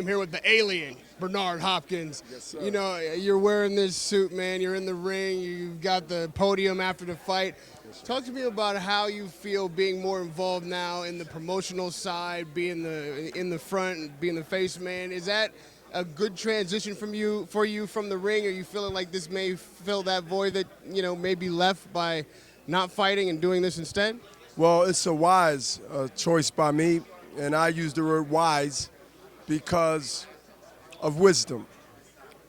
I'm here with the alien, Bernard Hopkins. Yes, sir. You know, you're wearing this suit, man. You're in the ring. You've got the podium after the fight. Talk to me about how you feel being more involved now in the promotional side, being in the front, being the face man. Is that a good transition for you from the ring? Are you feeling like this may fill that void that may be left by not fighting and doing this instead? Well, it's a wise choice by me, and I use the word wise because of wisdom.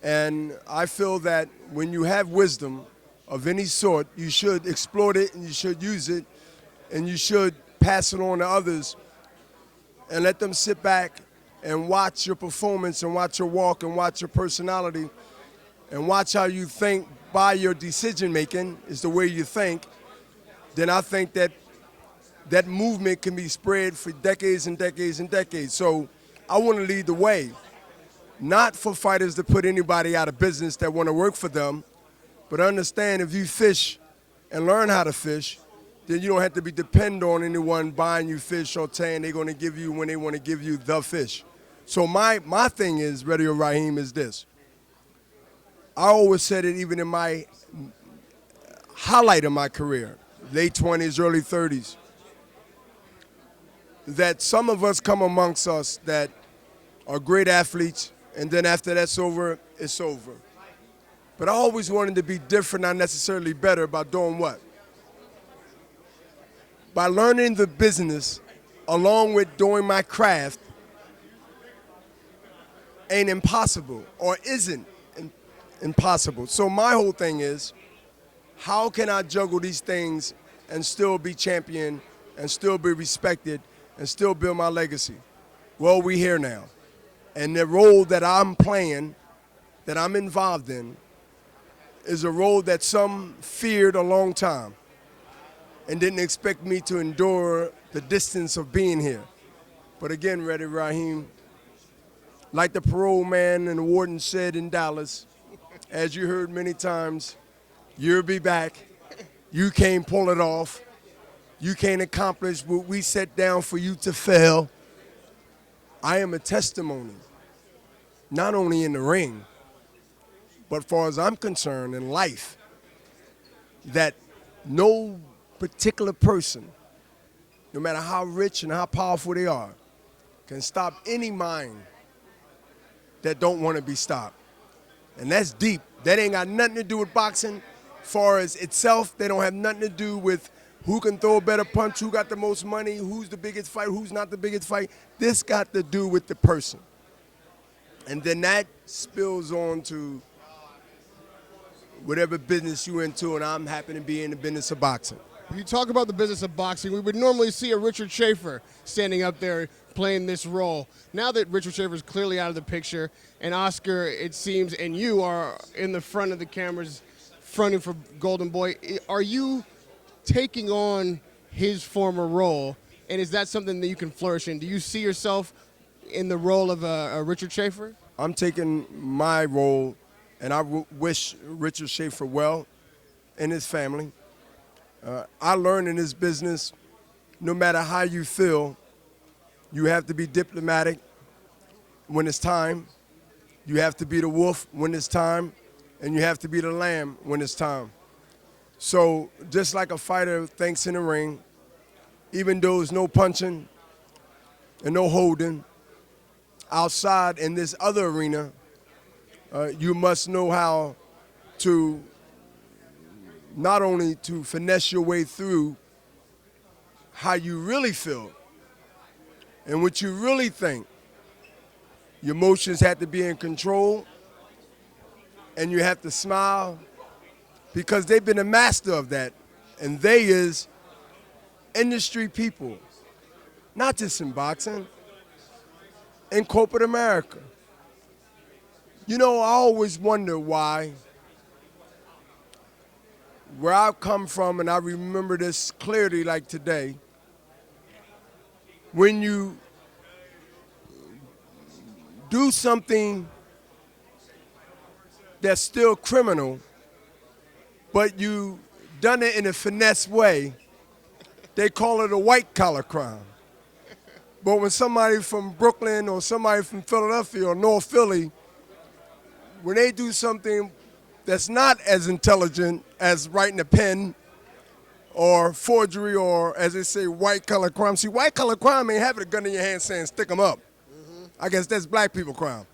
And I feel that when you have wisdom of any sort, you should exploit it and you should use it and you should pass it on to others and let them sit back and watch your performance and watch your walk and watch your personality and watch how you think by your decision making is the way you think. Then I think that that movement can be spread for decades and decades and decades. So I want to lead the way, not for fighters to put anybody out of business that want to work for them, but understand if you fish and learn how to fish, then you don't have to be dependent on anyone buying you fish or saying they're going to give you when they want to give you the fish. So my thing is, Radio Raheem, is this. I always said it even in my highlight of my career, late 20s, early 30s, that some of us come amongst us that are great athletes, and then after that's over, it's over. But I always wanted to be different, not necessarily better, by doing what? By learning the business along with doing my craft ain't impossible or isn't impossible. So my whole thing is, how can I juggle these things and still be champion and still be respected and still build my legacy? Well, we're here now. And the role that I'm playing, that I'm involved in, is a role that some feared a long time and didn't expect me to endure the distance of being here. But again, Reddy Raheem, like the parole man and the warden said in Dallas, as you heard many times, you'll be back. You can't pull it off. You can't accomplish what we set down for you to fail. I am a testimony, not only in the ring, but far as I'm concerned in life, that no particular person, no matter how rich and how powerful they are, can stop any mind that don't want to be stopped. And that's deep. That ain't got nothing to do with boxing. Far as itself, they don't have nothing to do with who can throw a better punch, who got the most money, who's the biggest fight, who's not the biggest fight. This got to do with the person. And then that spills on to whatever business you into, and I'm happy to be in the business of boxing. You talk about the business of boxing, we would normally see a Richard Schaefer standing up there playing this role. Now that Richard Schaefer is clearly out of the picture, and Oscar, it seems, and you are in the front of the cameras fronting for Golden Boy, are you taking on his former role, and is that something that you can flourish in? Do you see yourself in the role of a Richard Schaefer? I'm taking my role, and I wish Richard Schaefer well and his family. I learned in this business, no matter how you feel, you have to be diplomatic when it's time. You have to be the wolf when it's time, and you have to be the lamb when it's time. So just like a fighter thinks in the ring, even though there's no punching and no holding, outside in this other arena, you must know how to not only to finesse your way through how you really feel and what you really think. Your emotions have to be in control, and you have to smile, because they've been a master of that, and they is industry people, not just in boxing, in corporate America. You know, I always wonder why, where I come from, and I remember this clearly like today, when you do something that's still criminal, but you done it in a finesse way, they call it a white collar crime. But when somebody from Brooklyn or somebody from Philadelphia or North Philly, when they do something that's not as intelligent as writing a pen or forgery or, as they say, white-collar crime. See, white-collar crime ain't having a gun in your hand saying stick 'em up. I guess that's black people crime.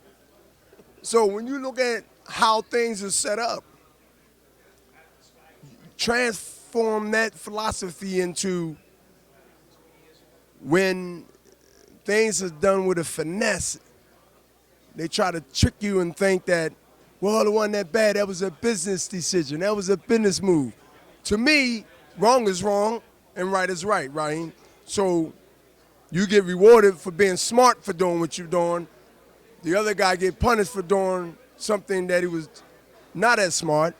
So when you look at how things are set up, transform that philosophy into when things are done with a finesse, they try to trick you and think that, well, it wasn't that bad. That was a business decision. That was a business move. To me, wrong is wrong and right is right, Raheem. So you get rewarded for being smart for doing what you're doing. The other guy get punished for doing something that he was not as smart.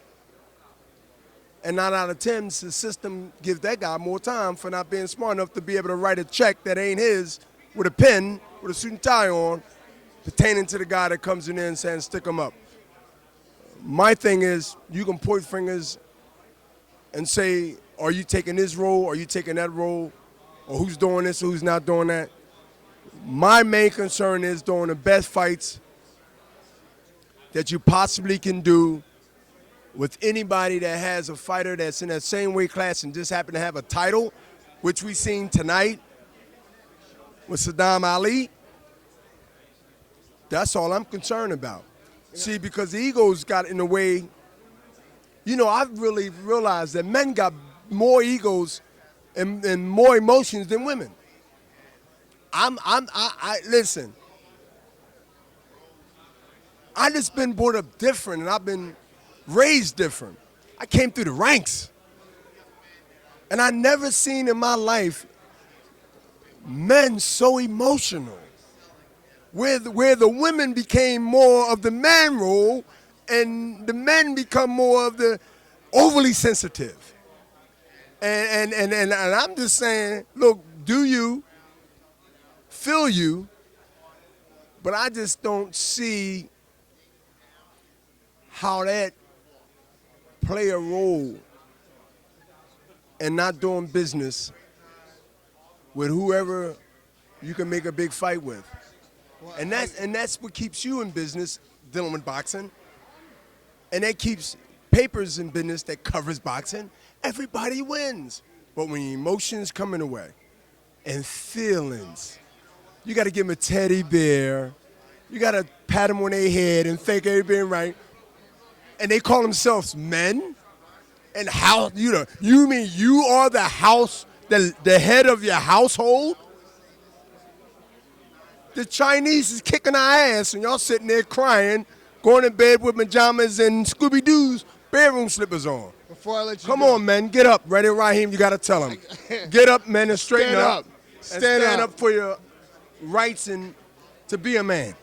And 9 out of 10, the system gives that guy more time for not being smart enough to be able to write a check that ain't his with a pen, with a suit and tie on, pertaining to the guy that comes in there and saying stick him up. My thing is, you can point fingers and say, are you taking this role, are you taking that role, or who's doing this or who's not doing that. My main concern is doing the best fights that you possibly can do with anybody that has a fighter that's in that same weight class and just happen to have a title, which we seen tonight with Saddam Ali. That's all I'm concerned about. See, because the egos got in the way. You know, I've really realized that men got more egos and more emotions than women. Listen, I just been brought up different and I've been raised different. I came through the ranks. And I never seen in my life men so emotional. Where the women became more of the man role and the men become more of the overly sensitive. And I'm just saying, look, do you, feel you, but I just don't see how that play a role in not doing business with whoever you can make a big fight with. And that's what keeps you in business, dealing with boxing. And that keeps papers in business that covers boxing. Everybody wins. But when emotions come in the way and feelings, you got to give them a teddy bear. You got to pat them on their head and think everything right. And they call themselves men. And how, you mean you are the house, the head of your household? The Chinese is kicking our ass and y'all sitting there crying, going to bed with pajamas and Scooby-Doo's bedroom slippers on. Before I let you Come go. on, men, get up. Ready, Raheem, you got to tell them. Get up, men, and straighten Stand up. up. Stand Stand up. up for your rights and to be a man.